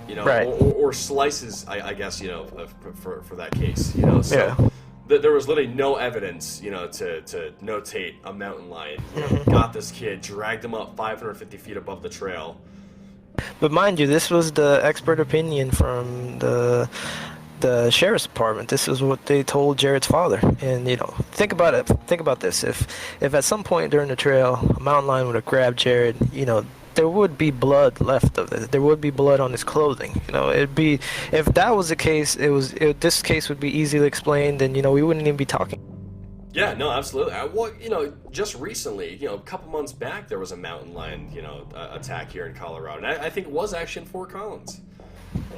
Right. or slices, I guess, for that case, so. Yeah. There was literally no evidence, to notate a mountain lion. Got this kid, dragged him up 550 feet above the trail. But mind you, this was the expert opinion from the sheriff's department. This is what they told Jaryd's father. And think about it. Think about this. If at some point during the trail a mountain lion would have grabbed Jaryd, there would be blood left of it. There would be blood on his clothing. It'd be, if that was the case, this case would be easily explained, and we wouldn't even be talking. Yeah, no, absolutely. Well, just recently, a couple months back, there was a mountain lion, attack here in Colorado, and I think it was actually in Fort Collins.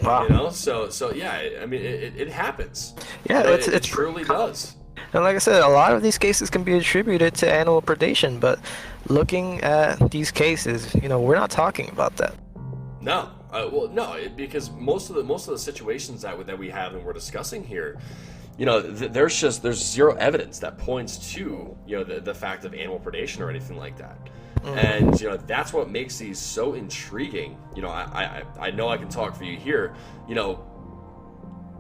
Wow. So yeah, I mean, it happens. Yeah, it truly does. And like I said, a lot of these cases can be attributed to animal predation, but looking at these cases, we're not talking about that. No, because most of the situations that we have and we're discussing here, you know, there's zero evidence that points to, you know, the fact of animal predation or anything like that. And, you know, that's what makes these so intriguing. You know, I know I can talk for you here, you know,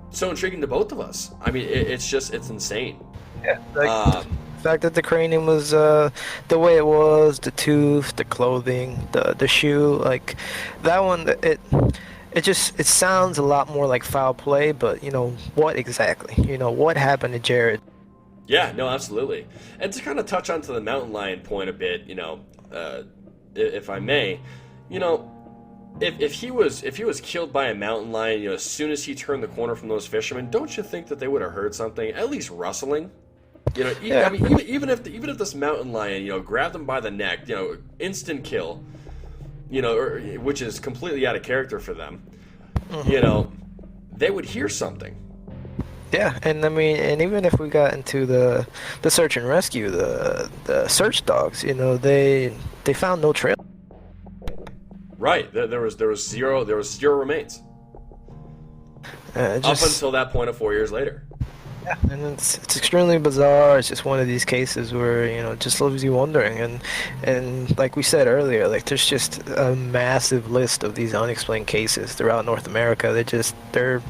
so intriguing to both of us. I mean, it's insane. Yeah. Like, the fact that the cranium was the way it was, the tooth, the clothing, the shoe, like that one, it sounds a lot more like foul play, but you know, what exactly? You know, what happened to Jaryd? Yeah, no, absolutely. And to kind of touch onto the mountain lion point a bit, you know, if I may, you know, if he was killed by a mountain lion, you know, as soon as he turned the corner from those fishermen, don't you think that they would have heard something, at least rustling? You know, I mean, even if this mountain lion, you know, grabbed him by the neck, you know, instant kill, you know, which is completely out of character for them, you know, they would hear something. Yeah, and I mean, and even if we got into the search and rescue, the search dogs, you know, they found no trail. Right. There was zero remains. Up until that point of 4 years later. Yeah, and it's extremely bizarre. It's just one of these cases where, you know, it just leaves you wondering. And like we said earlier, like there's just a massive list of these unexplained cases throughout North America. They're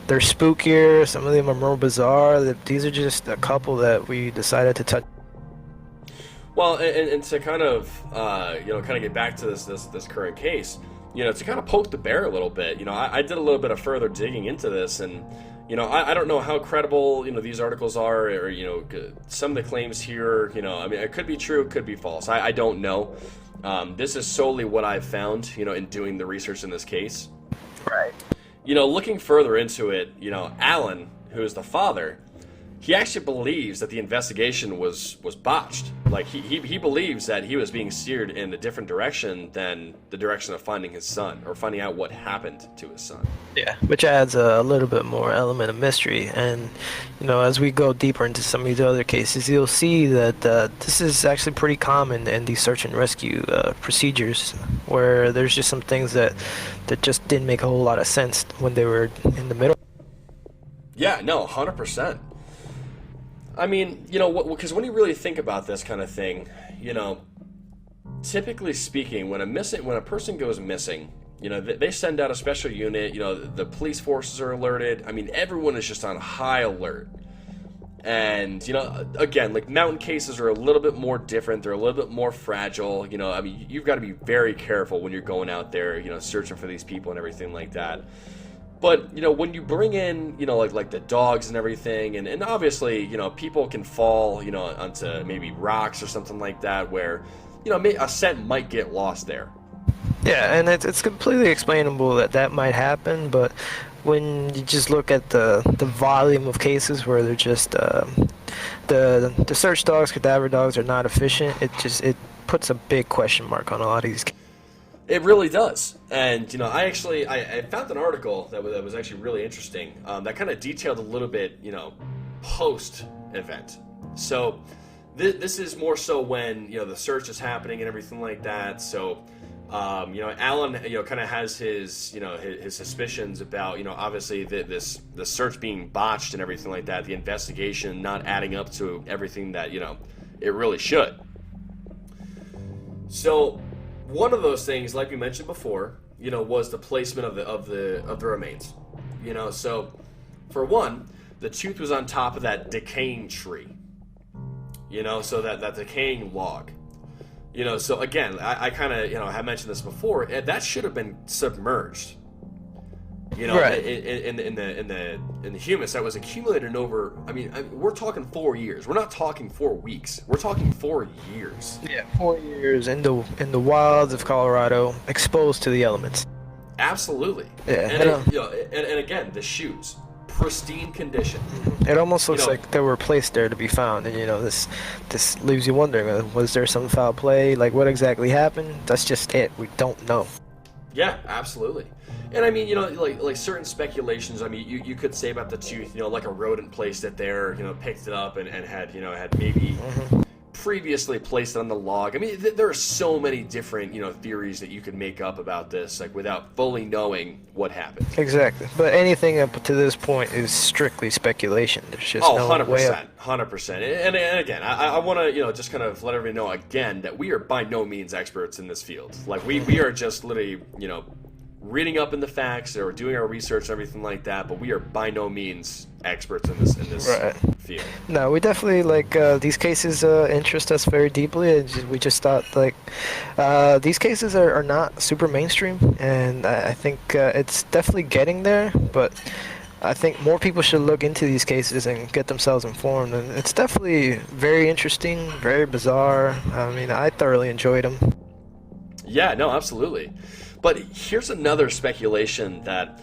spookier. Some of them are more bizarre. These are just a couple that we decided to touch. Well, and to kind of you know, kind of get back to this current case, you know, to kind of poke the bear a little bit. You know, I did a little bit of further digging into this, and you know, I don't know how credible, you know, these articles are, or, you know, some of the claims here, you know, I mean, it could be true, it could be false. I don't know. This is solely what I've found, you know, in doing the research in this case. Right. You know, looking further into it, you know, Alan, who is the father, he actually believes that the investigation was botched. Like, he believes that he was being steered in a different direction than the direction of finding his son, or finding out what happened to his son. Yeah, which adds a little bit more element of mystery. And, you know, as we go deeper into some of these other cases, you'll see that this is actually pretty common in these search and rescue procedures, where there's just some things that just didn't make a whole lot of sense when they were in the middle. Yeah, no, 100%. I mean, you know, because when you really think about this kind of thing, you know, typically speaking, when a person goes missing, you know, they send out a special unit, you know, the police forces are alerted. I mean, everyone is just on high alert. And, you know, again, like, mountain cases are a little bit more different. They're a little bit more fragile. You know, I mean, you've got to be very careful when you're going out there, you know, searching for these people and everything like that. But, you know, when you bring in, you know, like the dogs and everything, and obviously, you know, people can fall, you know, onto maybe rocks or something like that, where, you know, a scent might get lost there. Yeah, and it's completely explainable that might happen, but when you just look at the volume of cases where they're just the search dogs, cadaver dogs are not efficient, it puts a big question mark on a lot of these cases. It really does. And, you know, I found an article that was actually really interesting, that kind of detailed a little bit, you know, post-event. So this is more so when, you know, the search is happening and everything like that. So, you know, Alan, you know, kind of has his, you know, his suspicions about, you know, obviously the search being botched and everything like that, the investigation not adding up to everything that, you know, it really should. So one of those things, like we mentioned before, you know, was the placement of the remains. You know, so for one, the tooth was on top of that decaying tree. You know, so that decaying log. You know, so again, I kind of, you know, have mentioned this before. That should have been submerged. You know, right. in the humus that was accumulated over. I mean, we're talking 4 years. We're not talking 4 weeks. We're talking 4 years. Yeah, 4 years in the wilds of Colorado, exposed to the elements. Absolutely. Yeah. And you know, and again, the shoes, pristine condition. It almost looks like they were placed there to be found, and you know, this leaves you wondering: was there some foul play? Like, what exactly happened? That's just it. We don't know. Yeah, absolutely. And I mean, you know, like certain speculations. I mean, you could say about the tooth, you know, like a rodent placed it there, you know, picked it up and had, you know, had maybe previously placed it on the log. I mean, there are so many different, theories that you could make up about this, like, without fully knowing what happened. Exactly. But anything up to this point is strictly speculation. There's just no 100%, way of... 100%. And again, I want to, just kind of let everybody know again that we are by no means experts in this field. Like, we are just literally, reading up in the facts or doing our research and everything like that, but we are by no means experts in this Right. field. No, we definitely these cases interest us very deeply. We just thought these cases are not super mainstream, and I think it's definitely getting there. But I think more people should look into these cases and get themselves informed. And it's definitely very interesting, very bizarre. I mean, I thoroughly enjoyed them. Yeah, no, absolutely. But here's another speculation that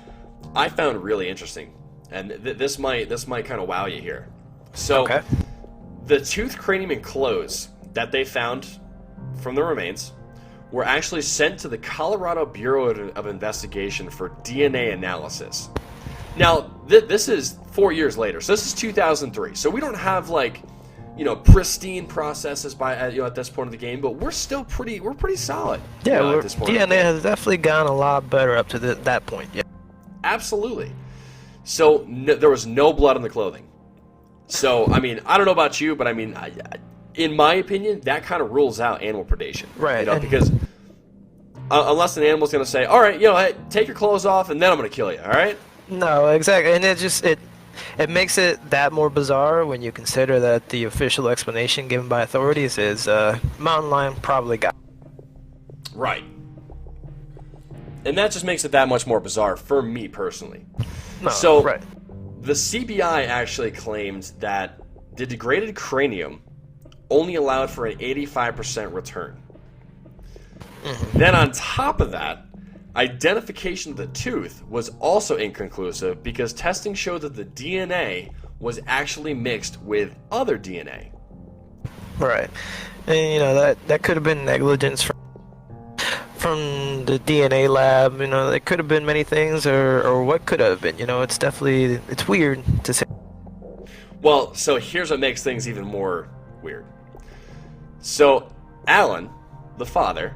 I found really interesting, and this might kind of wow you here. So, Okay. The tooth, cranium, and clothes that they found from the remains were actually sent to the Colorado Bureau of Investigation for DNA analysis. Now, this is 4 years later, so this is 2003. So we don't have pristine processes at this point of the game, but we're pretty solid. Yeah, at this point. DNA has definitely gone a lot better up to that point. Yeah. Absolutely. So there was no blood on the clothing. So I mean, I don't know about you, but I mean, in my opinion, that kind of rules out animal predation. Right. Because unless an animal's going to say, "All right, hey, take your clothes off, and then I'm going to kill you." All right. No, exactly, and it makes it that more bizarre when you consider that the official explanation given by authorities is mountain lion probably got. Right. And that just makes it that much more bizarre for me personally. No, So, right. the CBI actually claimed that the degraded cranium only allowed for an 85% return. Then on top of that, identification of the tooth was also inconclusive because testing showed that the DNA was actually mixed with other DNA. Right, and that could have been negligence from the DNA lab. It could have been many things, or what could have been. It's weird to say. Well, so here's what makes things even more weird. So, Alan, the father,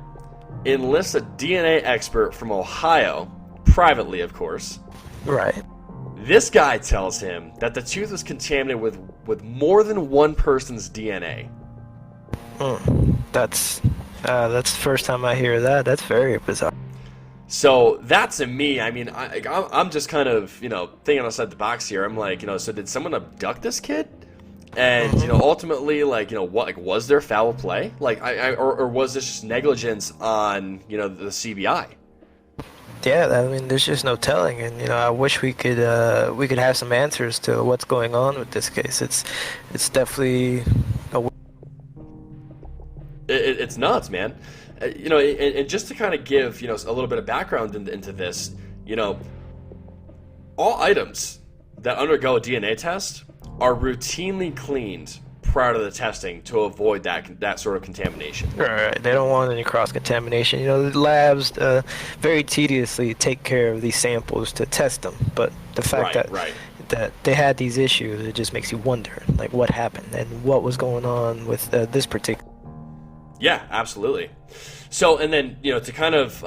enlists a DNA expert from Ohio, privately, of course. Right. This guy tells him that the tooth was contaminated with more than one person's DNA. That's the first time I hear that. That's very bizarre. So that to me, I mean, I'm just kind of thinking outside the box here. I'm like, so did someone abduct this kid? And ultimately, what was there foul play? Or was this just negligence on the CBI? Yeah, I mean, there's just no telling, and I wish we could have some answers to what's going on with this case. It's definitely it's nuts, man. And just to kind of give a little bit of background into this, all items that undergo a DNA test are routinely cleaned prior to the testing to avoid that sort of contamination. Right. They don't want any cross-contamination. The labs very tediously take care of these samples to test them, but the fact that they had these issues, it just makes you wonder, what happened and what was going on with this particular. Yeah, absolutely. So, and then to kind of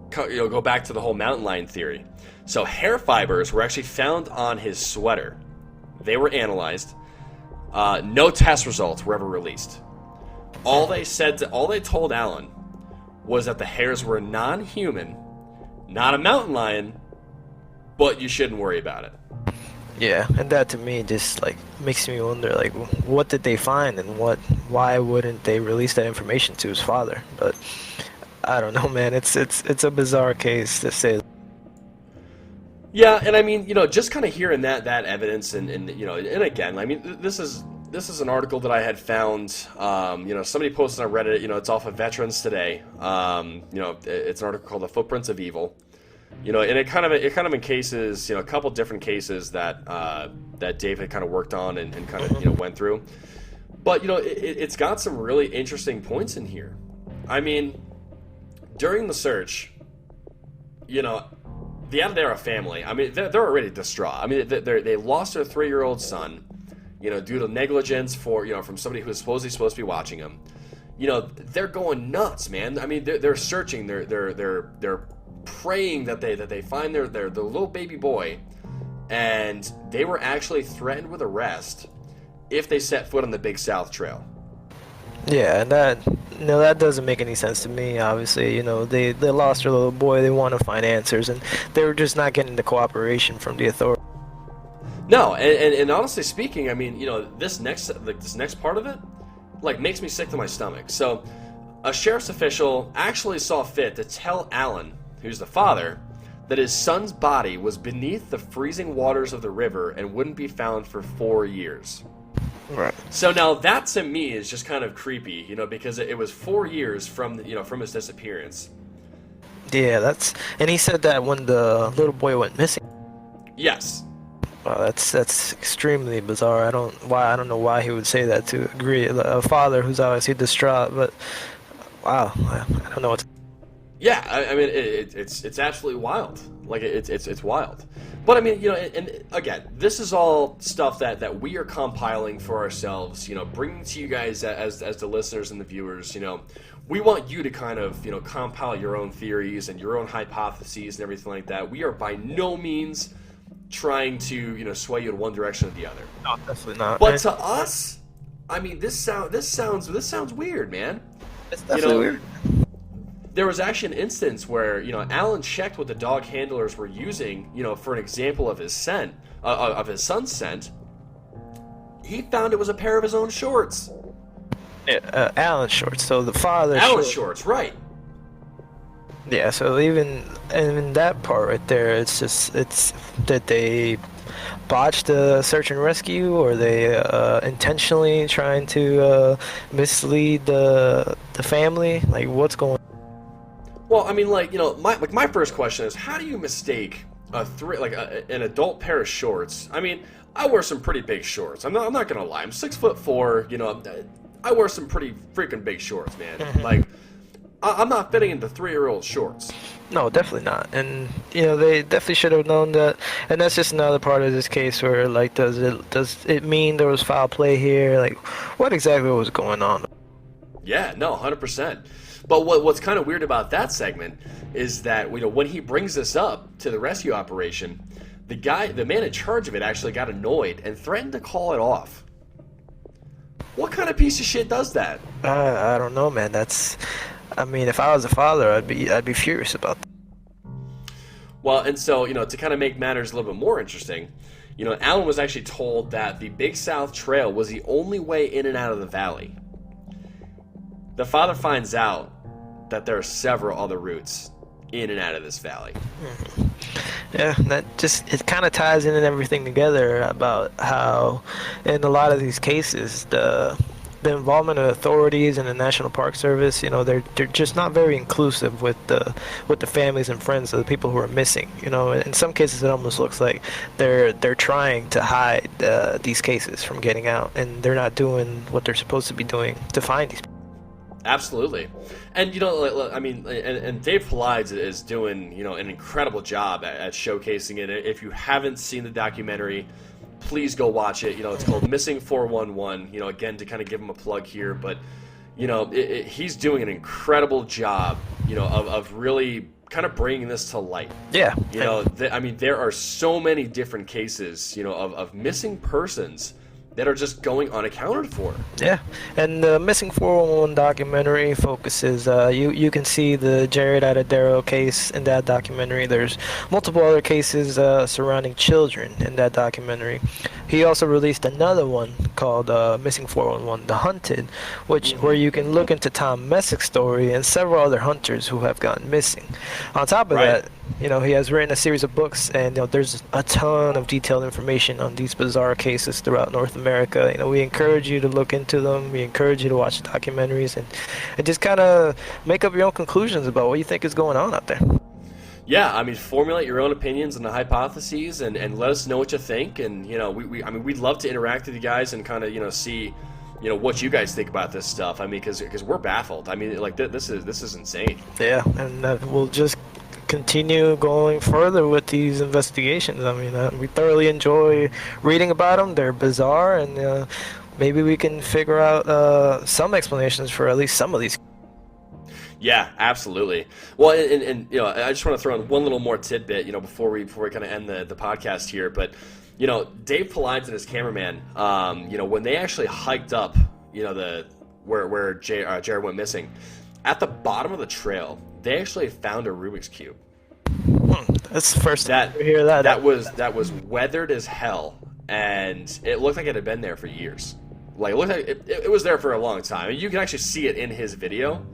go back to the whole mountain lion theory. So, hair fibers were actually found on his sweater. They were analyzed. No test results were ever released. All they told Alan was that the hairs were non-human, not a mountain lion, but you shouldn't worry about it. Yeah, and that to me just makes me wonder what did they find and why wouldn't they release that information to his father? But I don't know, man. It's a bizarre case to say. Yeah, and I mean, just kind of hearing that evidence, and again, I mean, this is an article that I had found. Somebody posted on Reddit. It's off of Veterans Today. It's an article called "The Footprints of Evil." And it kind of encases a couple different cases that David kind of worked on and kind of went through. But it's got some really interesting points in here. I mean, during the search, the Atadero family, I mean, they're already distraught. I mean, they lost their 3-year-old son. due to negligence from somebody who's supposedly supposed to be watching them. They're going nuts, man. I mean, they're searching. They're praying that they find their little baby boy, and they were actually threatened with arrest if they set foot on the Big South Trail. Yeah, and that doesn't make any sense to me. Obviously, they lost their little boy. They want to find answers, and they were just not getting the cooperation from the authorities. No, and honestly speaking, I mean, this next part of it, makes me sick to my stomach. So, a sheriff's official actually saw fit to tell Alan, who's the father, that his son's body was beneath the freezing waters of the river and wouldn't be found for 4 years. Right. So now that to me is just kind of creepy, because it was 4 years from his disappearance. Yeah, and he said that when the little boy went missing. Yes. Wow, that's extremely bizarre. I don't know why he would say that to a father who's obviously distraught. But wow, I don't know what. Yeah, I mean it's absolutely wild. It's wild. But I mean, and again, this is all stuff that we are compiling for ourselves. Bringing to you guys as the listeners and the viewers. We want you to kind of compile your own theories and your own hypotheses and everything like that. We are by no means trying to sway you in one direction or the other. No, definitely not. But to us, I mean, this sounds weird, man. It's definitely weird. There was actually an instance where Alan checked what the dog handlers were using for an example of his scent of his son's scent. He found it was a pair of his own shorts. Yeah, Alan's shorts. So the father. Alan's shorts, right? Yeah, so even in that part right there, it's that they botched the search and rescue, or they intentionally trying to mislead the family. What's going on? Well, I mean, my first question is, how do you mistake an adult pair of shorts? I mean, I wear some pretty big shorts. I'm not gonna lie. I'm 6'4". I wear some pretty freaking big shorts, man. Mm-hmm. I'm not fitting into 3-year-old shorts. No, definitely not. And they definitely should have known that. And that's just another part of this case where does it mean there was foul play here? What exactly was going on? Yeah, no, 100%. But what's kind of weird about that segment is that when he brings this up to the rescue operation, the man in charge of it actually got annoyed and threatened to call it off. What kind of piece of shit does that? I don't know, man. I mean, if I was a father, I'd be furious about that. Well, and so, to kind of make matters a little bit more interesting, Alan was actually told that the Big South Trail was the only way in and out of the valley. The father finds out that there are several other routes in and out of this valley. Mm-hmm. Yeah, it kind of ties in and everything together about how, in a lot of these cases, the involvement of authorities and the National Park Service, they're just not very inclusive with the families and friends of the people who are missing. In some cases, it almost looks like they're trying to hide these cases from getting out, and they're not doing what they're supposed to be doing to find these people. Absolutely. And I mean, and Dave Paulides is doing an incredible job at showcasing it. If you haven't seen the documentary, please go watch it. It's called Missing 411. Again, to kind of give him a plug here, but he's doing an incredible job of really kind of bringing this to light. Yeah. I mean, there are so many different cases of missing persons that are just going unaccounted for. Yeah, and the Missing 411 documentary focuses, you can see the Jaryd Atadero case in that documentary. There's multiple other cases surrounding children in that documentary. He also released another one called Missing 411, The Hunted, where you can look into Tom Messick's story and several other hunters who have gone missing. On top of that, he has written a series of books, and there's a ton of detailed information on these bizarre cases throughout North America. We encourage you to look into them. We encourage you to watch the documentaries and just kind of make up your own conclusions about what you think is going on out there. Yeah, I mean, formulate your own opinions and the hypotheses, and let us know what you think. And we'd love to interact with you guys and kind of see what you guys think about this stuff. I mean, because we're baffled. I mean, this is insane. Yeah, and we'll just continue going further with these investigations. I mean, we thoroughly enjoy reading about them. They're bizarre, and maybe we can figure out some explanations for at least some of these. Yeah, absolutely. Well, and you know, I just want to throw in one little more tidbit, you know, before we kind of end the podcast here. But you know, Dave Paulides and his cameraman, you know, when they actually hiked up, you know, where Jaryd went missing, at the bottom of the trail, they actually found a Rubik's cube. That's the first time we hear that. That was weathered as hell, and it looked like it had been there for years. Like, it looked like it was there for a long time. You can actually see it in his video.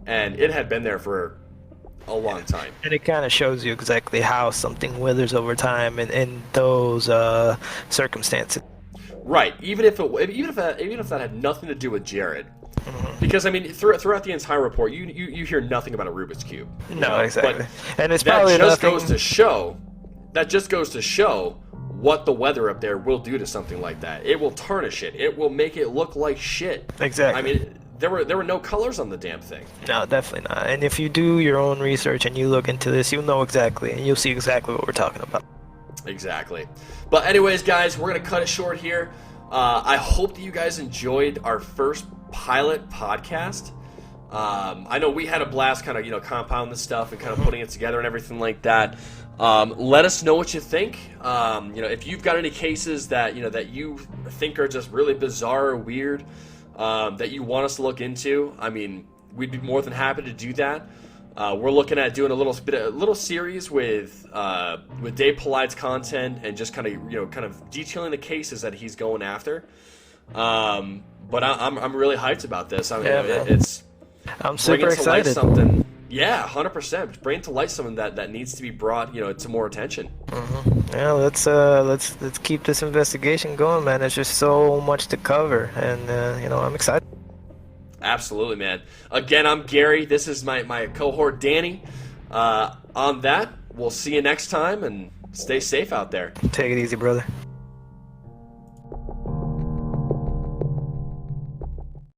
And it had been there for a long time. And it kind of shows you exactly how something withers over time in those circumstances. Right. Even if that had nothing to do with Jaryd. Mm-hmm. Because I mean, throughout the entire report, you hear nothing about a Rubik's cube. No, exactly. But and it's probably that just goes to show what the weather up there will do to something like that. It will tarnish it. It will make it look like shit. Exactly. I mean, there were no colors on the damn thing. No, definitely not. And if you do your own research and you look into this, you'll know exactly, and you'll see exactly what we're talking about. Exactly. But anyways, guys, we're going to cut it short here. I hope that you guys enjoyed our first pilot podcast. I know we had a blast kind of, you know, compounding this stuff and kind of putting it together and everything like that. Let us know what you think. You know, if you've got any cases that, you know, that you think are just really bizarre or weird, that you want us to look into, I mean, we'd be more than happy to do that. We're looking at doing a little series with Dave Paulides content and just kind of detailing the cases that he's going after. But I'm really hyped about this. I mean, I'm super excited. Something, yeah, 100%. Bring to light something that needs to be brought, you know, to more attention. Mm-hmm. Yeah, let's keep this investigation going, man. There's just so much to cover, and you know, I'm excited. Absolutely, man. Again, I'm Gary. This is my cohort, Danny. On that, we'll see you next time, and stay safe out there. Take it easy, brother.